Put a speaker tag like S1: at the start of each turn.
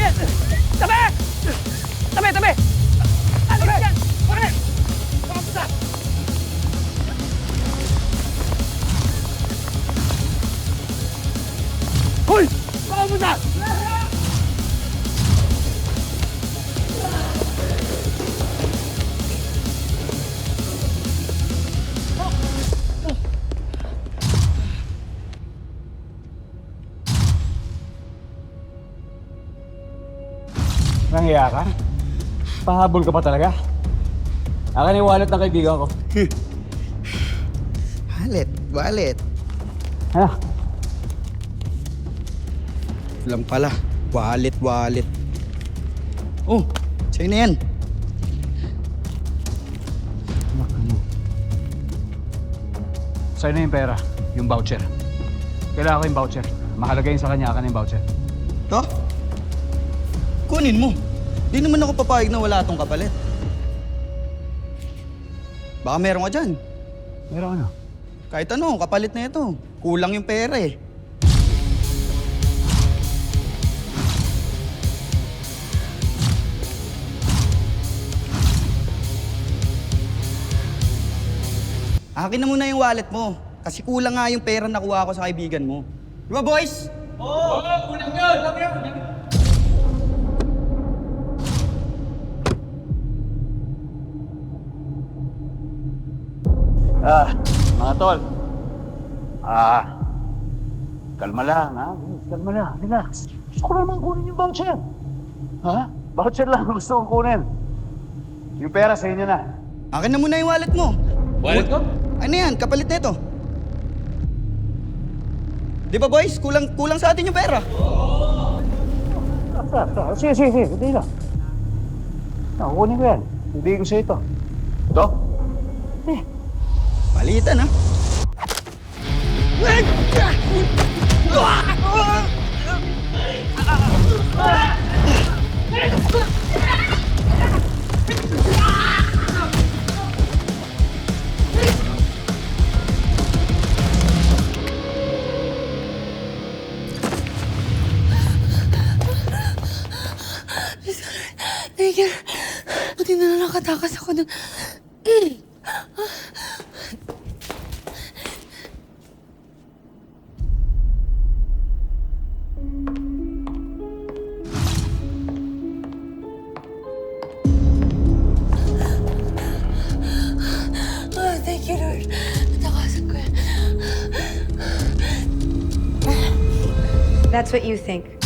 S1: Tabi! Tabi, tabi! Alis yan! Pare! Kamusta? Hoy! Kamusta?
S2: Nanghiya ka? Pahabol ka pa talaga? Akin yung wallet ng kaibigan ko.
S3: Wallet.
S2: Ano?
S3: Lang pala. Wallet. Oh, sa'yo na yan.
S2: Sa'yo na yung pera, yung voucher. Kailangan ko yung voucher. Mahalaga yun sa kanya, akin yung voucher.
S3: To? Kunin mo. Di naman ako papayag na wala tong kapalit. Baka meron ka dyan.
S2: Meron ano?
S3: Kahit ano, kapalit na ito. Kulang yung pera eh. Akin na muna yung wallet mo. Kasi kulang nga yung pera na nakuha ko sa kaibigan mo. Di ba, boys?
S2: Mga tol. Kalma lang, ha? Kalma lang, relax. Gusto ko naman kunin yung voucher. Ha? Voucher lang gusto kong kunin. Yung pera sa inyo na.
S3: Akin na muna yung wallet mo.
S2: Wallet ko?
S3: Ano yan? Kapalit na ito. Di ba, boys? Kulang sa atin yung pera.
S2: Sige. Hindi lang. Kunin ko yan. Hindi ko sa ito. Ito?
S3: Palitan, ha?
S4: Thank you. Buti na lang nakatakas ako ng... Thank you, Lord. Natakasan ko yan.
S5: That's what you think.